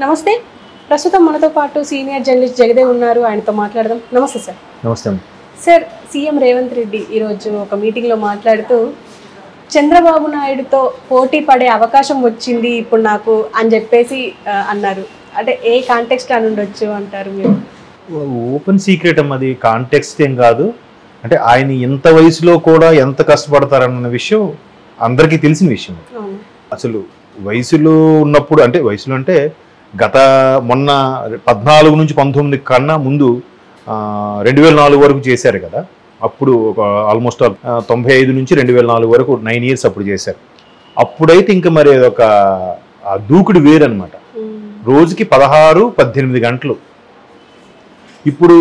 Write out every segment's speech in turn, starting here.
నమస్తే. ప్రస్తుతం మనతో పాటు సీనియర్ జర్నలిస్ట్ జగదేవ్ ఉన్నారు. ఆయనతో మాట్లాడదాం. నమస్తే సార్. నమస్తే సార్. సీఎం రేవంత్ రెడ్డి ఈరోజు ఒక మీటింగ్లో మాట్లాడుతూ చంద్రబాబు నాయుడుతో పోటీ పడే అవకాశం వచ్చింది ఇప్పుడు నాకు అని చెప్పేసి అన్నారు. అంటే ఏ కాంటెక్స్ట్ అని ఉండొచ్చు అంటారు మీరు? ఓపెన్ సీక్రెట్ అమ్మది, కాంటెక్స్ట్ ఏం కాదు. అంటే ఆయన ఇంత వయసులో కూడా ఎంత కష్టపడతారన్న విషయం అందరికీ తెలిసిన విషయం. అసలు వయసులో ఉన్నప్పుడు అంటే వయసులో అంటే గత మొన్న 14 నుంచి 19 కన్నా ముందు 2004 వరకు చేశారు కదా. అప్పుడు ఒక ఆల్మోస్ట్ 95 నుంచి 2004 వరకు 9 ఇయర్స్ అప్పుడు చేశారు. అప్పుడైతే ఇంకా మరి ఒక దూకుడు వేరనమాట. రోజుకి 16-18 గంటలు. ఇప్పుడు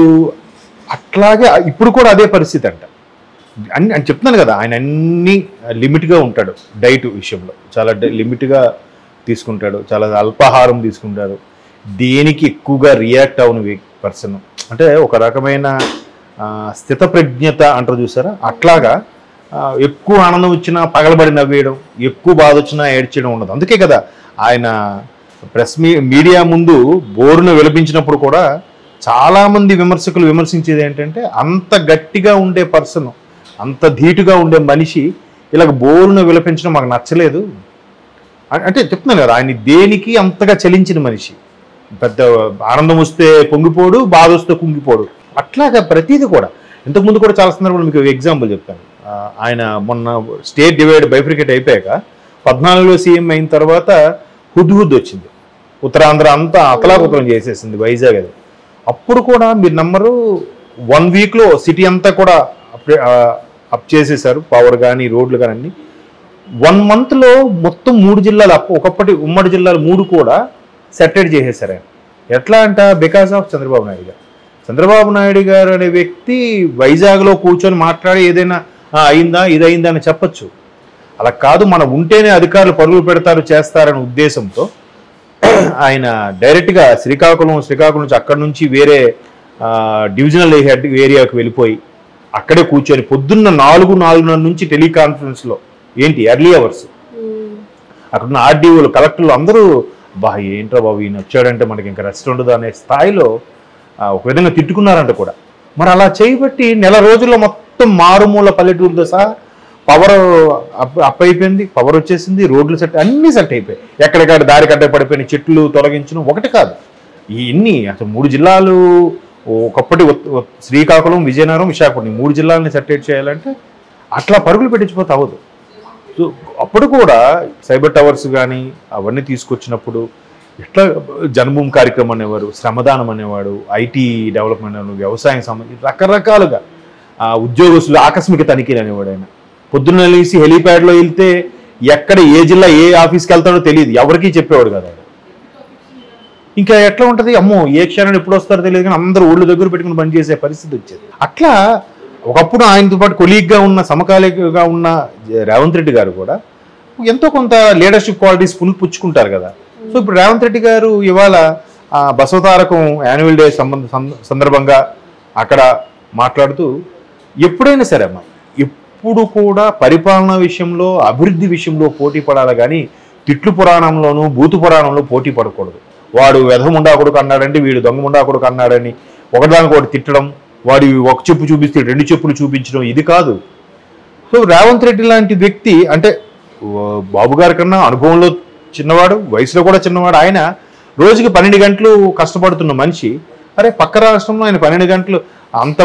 అట్లాగే ఇప్పుడు కూడా అదే పరిస్థితి అంట. అని చెప్తున్నాను కదా, ఆయన అన్ని లిమిట్గా ఉంటాడు. డైట్ విషయంలో చాలా లిమిట్గా తీసుకుంటాడు, చాలా అల్పాహారం తీసుకుంటాడు. దేనికి ఎక్కువగా రియాక్ట్ అవని పర్సన్ అంటే ఒక రకమైన స్థితప్రజ్ఞత అంటారు చూసారా, అట్లాగా ఎక్కువ ఆనందం వచ్చినా పగలబడి నవ్వేయడం, ఎక్కువ బాధ వచ్చినా ఏడ్చేయడం ఉండదు. అందుకే కదా ఆయన ప్రెస్ మీడియా ముందు బోరును విలపించినప్పుడు కూడా చాలామంది విమర్శకులు విమర్శించేది ఏంటంటే, అంత గట్టిగా ఉండే పర్సన్, అంత ధీటుగా ఉండే మనిషి ఇలాగ బోరును విలపించడం మాకు నచ్చలేదు అంటే చెప్తున్నాను కదా. ఆయన దేనికి అంతగా చలించిన మనిషి. పెద్ద ఆనందం వస్తే పొంగిపోడు, బాధ వస్తే కుంగిపోడు. అట్లాగా ప్రతిదీ కూడా. ఇంతకుముందు కూడా చాలా సందర్భాలు మీకు ఎగ్జాంపుల్ చెప్తాను. ఆయన మొన్న స్టేట్ డివైడ్ బైఫ్రికేట్ అయిపోయాక 14లో సీఎం అయిన తర్వాత హుద్హుద్ వచ్చింది. ఉత్తరాంధ్ర అంతా అతలాకుతలం చేసేసింది వైజాగ్. అది అప్పుడు కూడా మీరు నమ్మరు, 1 వీక్లో సిటీ అంతా కూడా అప్ చేసేసారు. పవర్ కానీ రోడ్లు కానీ అన్ని. 1 మంత్లో మొత్తం 3 జిల్లాలు ఒకప్పటి ఉమ్మడి జిల్లాలు 3 కూడా సెటెడ్ చేసేసారు ఆయన. ఎట్లా అంట, బికాస్ ఆఫ్ చంద్రబాబు నాయుడు గారు. చంద్రబాబు నాయుడు గారు అనే వ్యక్తి వైజాగ్లో కూర్చొని మాట్లాడి ఏదైనా అయిందా ఇది అయిందా అని చెప్పచ్చు. అలా కాదు, మనం ఉంటేనే అధికారులు పరుగులు పెడతారు చేస్తారనే ఉద్దేశంతో ఆయన డైరెక్ట్గా శ్రీకాకుళం నుంచి అక్కడి నుంచి వేరే డివిజనల్ హెడ్ ఏరియాకి వెళ్ళిపోయి అక్కడే కూర్చొని పొద్దున్న 4:30 నుంచి టెలికాన్ఫరెన్స్లో ఏంటి ఎర్లీ అవర్స్ అక్కడున్న ఆర్డీఓలు కలెక్టర్లు అందరూ ఏంట్రా బాబు ఈయన వచ్చాడంటే మనకి ఇంకా రెస్ట్ ఉండదు అనే స్థాయిలో ఒక విధంగా తిట్టుకున్నారంట కూడా. మరి అలా చేయబట్టి నెల రోజుల్లో మొత్తం మారుమూల పల్లెటూరుతో సహా పవర్ అప్ అయిపోయింది. పవర్ వచ్చేసింది, రోడ్లు సెట్ అన్నీ సెట్ అయిపోయాయి. ఎక్కడికక్కడ దారి కట్ట పడిపోయిన చెట్లు తొలగించడం ఒకటి కాదు, ఇన్ని అసలు 3 జిల్లాలు ఒకప్పటి శ్రీకాకుళం, విజయనగరం, విశాఖపట్నం 3 జిల్లాలని సెటరేట్ చేయాలంటే అట్లా పరుగులు పెట్టించిపోతే అవ్వదు. సో అప్పుడు కూడా సైబర్ టవర్స్ కానీ అవన్నీ తీసుకొచ్చినప్పుడు ఎట్లా జన్మభూమి కార్యక్రమం అనేవారు, శ్రమదానం అనేవాడు, ఐటీ డెవలప్మెంట్ అనేవాడు, వ్యవసాయం సంబంధించి రకరకాలుగా ఉద్యోగస్తులు ఆకస్మిక తనిఖీలు అనేవాడు. ఆయన పొద్దున్న లేసి హెలీప్యాడ్లో వెళ్తే ఎక్కడ ఏ జిల్లా ఏ ఆఫీస్కి వెళ్తాడో తెలియదు, ఎవరికీ చెప్పేవాడు కదా. ఇంకా ఎట్లా ఉంటుంది, అమ్మో ఏ క్షణం ఎప్పుడు వస్తారో తెలియదు, కానీ అందరూ ఊళ్ళో దగ్గర పెట్టుకుని పనిచేసే పరిస్థితి వచ్చేది. అట్లా ఒకప్పుడు ఆయనతో పాటు కొలీగ్గా ఉన్న సమకాలికగా ఉన్న రేవంత్ రెడ్డి గారు కూడా ఎంతో కొంత లీడర్షిప్ క్వాలిటీస్ పుచ్చుకుంటారు కదా. సో ఇప్పుడు రేవంత్ రెడ్డి గారు ఇవాళ బసవతారకం యాన్యువల్ డే సందర్భంగా అక్కడ మాట్లాడుతూ ఎప్పుడైనా సరే అమ్మా, ఎప్పుడు కూడా పరిపాలన విషయంలో అభివృద్ధి విషయంలో పోటీ పడాలి కానీ తిట్లు పురాణంలోనూ బూతు పురాణంలో పోటీ పడకూడదు. వాడు వెధముండా కొడుకు అన్నాడంటే వీడు దొంగముండా కొడుకు అన్నాడని ఒకదానికొకటి తిట్టడం, వాడి ఒక చెప్పు చూపిస్తే 2 చెప్పులు చూపించడం, ఇది కాదు. సో రేవంత్ రెడ్డి లాంటి వ్యక్తి అంటే బాబు గారి కన్నా అనుభవంలో చిన్నవాడు, వయసులో కూడా చిన్నవాడు. ఆయన రోజుకి 12 గంటలు కష్టపడుతున్న మనిషి. అరే పక్క రాష్ట్రంలో ఆయన 12 గంటలు, అంత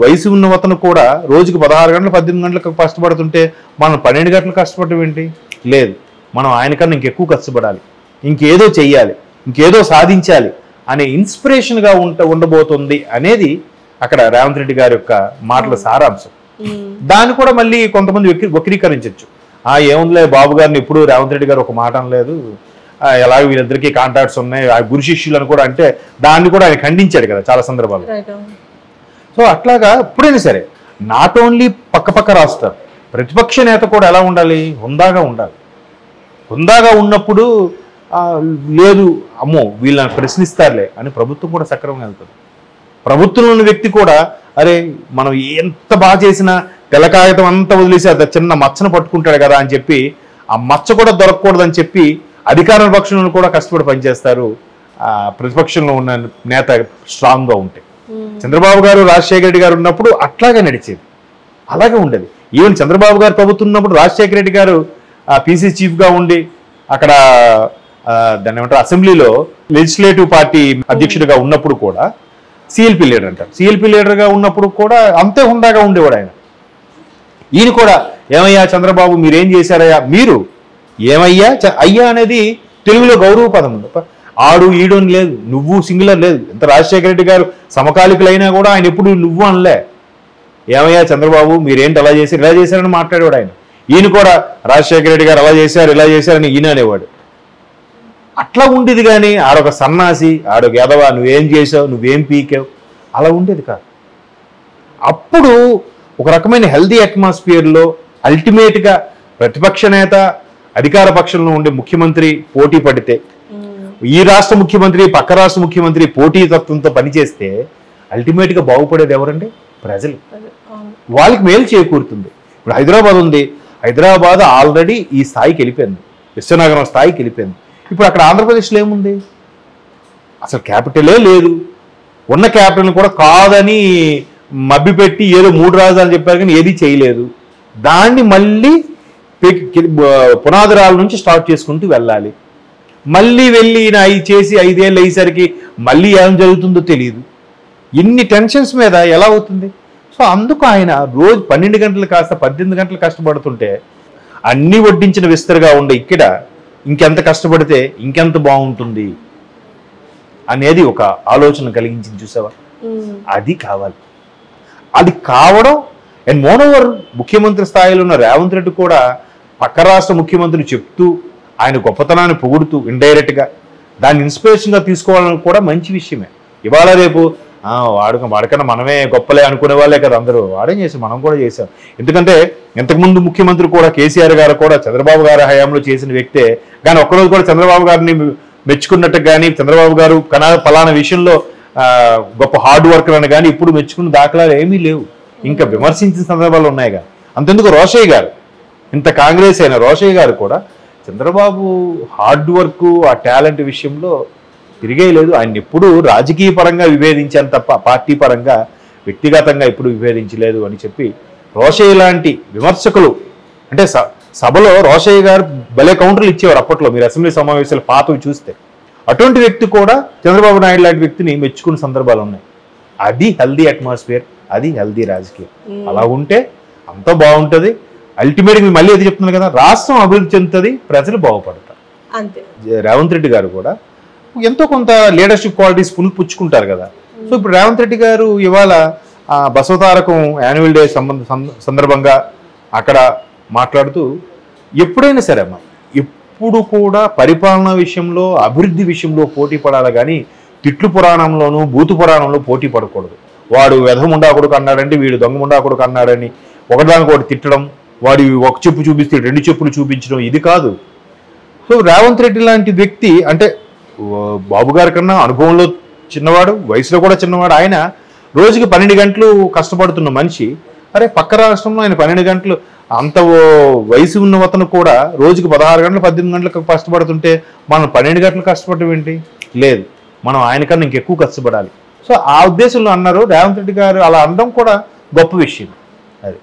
వయసు ఉన్న అతను కూడా రోజుకి 16 గంటలు 18 గంటలకు కష్టపడుతుంటే మనం 12 గంటలు కష్టపడటం ఏంటి? లేదు, మనం ఆయనకన్నా ఇంకెక్కువ కష్టపడాలి, ఇంకేదో చెయ్యాలి, ఇంకేదో సాధించాలి అనే ఇన్స్పిరేషన్గా ఉండబోతుంది అనేది అక్కడ రేవంత్ రెడ్డి గారి యొక్క మాటల సారాంశం. దాన్ని కూడా మళ్ళీ కొంతమంది వక్రీకరించవచ్చు. ఏముందిలే బాబు గారిని ఎప్పుడు రేవంత్ రెడ్డి గారు ఒక మాట అనలేదు, ఎలాగో వీళ్ళిద్దరికీ కాంటాక్ట్స్ ఉన్నాయి, ఆ గురు శిష్యులను కూడా అంటే దాన్ని కూడా ఆయన ఖండించాడు కదా చాలా సందర్భాలు. సో అట్లాగా ఎప్పుడైనా సరే నాట్ ఓన్లీ పక్క రాష్ట్రాలు, ప్రతిపక్ష నేత కూడా ఎలా ఉండాలి, హుందాగా ఉండాలి. హుందాగా ఉన్నప్పుడు లేదు అమ్మో వీళ్ళని ప్రశ్నిస్తారులే అని ప్రభుత్వం కూడా సక్రమంగా వెళ్తుంది. ప్రభుత్వంలో ఉన్న వ్యక్తి కూడా అరే మనం ఎంత బాగా చేసినా తెల్ల కాగితం అంతా వదిలేసి అది చిన్న మచ్చను పట్టుకుంటాడు కదా అని చెప్పి ఆ మచ్చ కూడా దొరకకూడదని చెప్పి అధికార పక్షులను కూడా కష్టపడి పనిచేస్తారు ప్రతిపక్షంలో ఉన్న నేత స్ట్రాంగ్గా ఉంటే. చంద్రబాబు గారు రాజశేఖర రెడ్డి గారు ఉన్నప్పుడు అట్లాగే నడిచేది, అలాగే ఉండేది. ఈవెన్ చంద్రబాబు గారు ప్రభుత్వం ఉన్నప్పుడు రాజశేఖర రెడ్డి గారు పీసీ చీఫ్గా ఉండి అక్కడ దాన్ని ఏమంటారు అసెంబ్లీలో లెజిస్లేటివ్ పార్టీ అధ్యక్షుడిగా ఉన్నప్పుడు కూడా సిఎల్పి లీడర్ అంటారు, సిఎల్పి లీడర్గా ఉన్నప్పుడు కూడా అంతే హుందాగా ఉండేవాడు ఆయన. ఈయన కూడా ఏమయ్యా చంద్రబాబు మీరేం చేశారయ్యా, మీరు ఏమయ్యా అయ్యా అనేది తెలుగులో గౌరవ పదం. ఆడు ఈడు అని లేదు, నువ్వు సింగులర్ లేదు. ఎంత రాజశేఖర రెడ్డి గారు సమకాలికులైనా కూడా ఆయన ఎప్పుడు నువ్వు అనలే. ఏమయ్యా చంద్రబాబు మీరేంటి అలా చేశారు ఇలా చేశారని మాట్లాడేవాడు ఆయన. ఈయన కూడా రాజశేఖర రెడ్డి గారు అలా చేశారు ఇలా చేశారని ఈయన అనేవాడు. అట్లా ఉండేది. కానీ ఆడొక సన్నాసి, ఆడొక ఎదవా, నువ్వేం చేసావు, నువ్వేం పీకావు, అలా ఉండేది కాదు. అప్పుడు ఒక రకమైన హెల్దీ అట్మాస్ఫియర్లో అల్టిమేట్గా ప్రతిపక్ష నేత అధికార పక్షంలో ఉండే ముఖ్యమంత్రి పోటీ పడితే, ఈ రాష్ట్ర ముఖ్యమంత్రి పక్క రాష్ట్ర ముఖ్యమంత్రి పోటీతత్వంతో పనిచేస్తే అల్టిమేట్గా బాగుపడేది ఎవరండి? ప్రజలు. వాళ్ళకి మేలు చేకూరుతుంది. ఇప్పుడు హైదరాబాద్ ఉంది, హైదరాబాద్ ఆల్రెడీ ఈ స్థాయికి వెళ్ళిపోయింది, విశ్వనగరం స్థాయికి వెళ్ళిపోయింది. ఇప్పుడు అక్కడ ఆంధ్రప్రదేశ్లో ఏముంది? అసలు క్యాపిటలే లేదు. ఉన్న క్యాపిటల్ని కూడా కాదని మభ్యపెట్టి ఏదో 3 రాజధానులు చెప్పారు కానీ ఏది చేయలేదు. దాన్ని మళ్ళీ పునాదిరాల నుంచి స్టార్ట్ చేసుకుంటూ వెళ్ళాలి. మళ్ళీ వెళ్ళి అవి చేసి 5 ఏళ్ళు అయ్యేసరికి మళ్ళీ ఏం జరుగుతుందో తెలియదు. ఇన్ని టెన్షన్స్ మీద ఎలా అవుతుంది? సో అందుకు ఆయన రోజు 12 గంటలు కాస్త 18 గంటలు కష్టపడుతుంటే అన్నీ వడ్డించిన విస్తరగా ఉండే ఇక్కడ ఇంకెంత కష్టపడితే ఇంకెంత బాగుంటుంది అనేది ఒక ఆలోచన కలిగించింది. చూసావా? అది కావాలి. అది కావడం అండ్ మోనోవర్ ముఖ్యమంత్రి స్థాయిలో ఉన్న రేవంత్ రెడ్డి కూడా పక్క రాష్ట్ర ముఖ్యమంత్రిని చెప్తూ ఆయన గొప్పతనాన్ని పొగుడుతూ ఇండైరెక్ట్గా దాన్ని ఇన్స్పిరేషన్గా తీసుకోవాలని కూడా మంచి విషయమే. ఇవాళ రేపు వాడికన్నా మనమే గొప్పలే అనుకునే వాళ్ళే కదా అందరూ. వాడేం చేసాం, మనం కూడా చేసాం. ఎందుకంటే ఇంతకుముందు ముఖ్యమంత్రి కూడా కేసీఆర్ గారు కూడా చంద్రబాబు గారి హయాంలో చేసిన వ్యక్తే. కానీ ఒక్కరోజు కూడా చంద్రబాబు గారిని మెచ్చుకున్నట్టు కానీ చంద్రబాబు గారు ఫలానా విషయంలో గొప్ప హార్డ్ వర్కర్ అని కానీ ఇప్పుడు మెచ్చుకున్న దాఖలాలు ఏమీ లేవు. ఇంకా విమర్శించిన సందర్భాలు ఉన్నాయి. కానీ అంతెందుకు రోషయ్య గారు, ఇంత కాంగ్రెస్ అయిన రోషయ్య గారు కూడా చంద్రబాబు హార్డ్ వర్క్ ఆ టాలెంట్ విషయంలో తిరిగేయలేదు. ఆయన ఎప్పుడు రాజకీయ పరంగా విభేదించాను తప్ప పార్టీ పరంగా వ్యక్తిగతంగా ఎప్పుడు విభేదించలేదు అని చెప్పి రోషయ్య లాంటి విమర్శకులు అంటే సభలో రోషయ్య గారు భలే కౌంటర్లు ఇచ్చేవారు అప్పట్లో. మీరు అసెంబ్లీ సమావేశాలు పాతవి చూస్తే అటువంటి వ్యక్తి కూడా చంద్రబాబు నాయుడు లాంటి వ్యక్తిని మెచ్చుకున్న సందర్భాలు ఉన్నాయి. అది హెల్దీ అట్మాస్ఫియర్, అది హెల్దీ రాజకీయం. అలా ఉంటే అంత బాగుంటుంది. అల్టిమేట్గా మీరు మళ్ళీ అది చెప్తున్నారు కదా, రాష్ట్రం అభివృద్ధి చెందుతుంది, ప్రజలు బాగుపడతారు. అంతే. రేవంత్ రెడ్డి గారు కూడా ఎంతో కొంత లీడర్షిప్ క్వాలిటీస్ పుచ్చుకుంటారు కదా. సో ఇప్పుడు రేవంత్ రెడ్డి గారు ఇవాళ బసవతారకం యాన్యువల్ డే సందర్భంగా అక్కడ మాట్లాడుతూ ఎప్పుడైనా సరే అమ్మా ఎప్పుడు కూడా పరిపాలన విషయంలో అభివృద్ధి విషయంలో పోటీ పడాలి కానీ తిట్లు పురాణంలోనూ బూతు పురాణంలో పోటీ పడకూడదు. వాడు వెధముండా కొడుకు అన్నాడంటే వీడు దొంగముండా కొడుకు అన్నాడని ఒకదానికి ఒకటి తిట్టడం, వాడి ఒక చెప్పు చూపిస్తే 2 చెప్పులు చూపించడం, ఇది కాదు. సో రేవంత్ రెడ్డి లాంటి వ్యక్తి అంటే బాబు గారి కన్నా అనుభవంలో చిన్నవాడు, వయసులో కూడా చిన్నవాడు. ఆయన రోజుకి 12 గంటలు కష్టపడుతున్న మనిషి. అరే పక్క రాష్ట్రంలో ఆయన 12 గంటలు అంత వయసు ఉన్న అతను కూడా రోజుకి 16 గంటలు 18 గంటలకు కష్టపడుతుంటే మనం 12 గంటలు కష్టపడటం ఏంటి? లేదు, మనం ఆయనకన్నా ఇంకెక్కువ కష్టపడాలి. సో ఆ ఉద్దేశంలో అన్నారు రేవంత్ రెడ్డి గారు. అలా అనడం కూడా గొప్ప విషయం. అది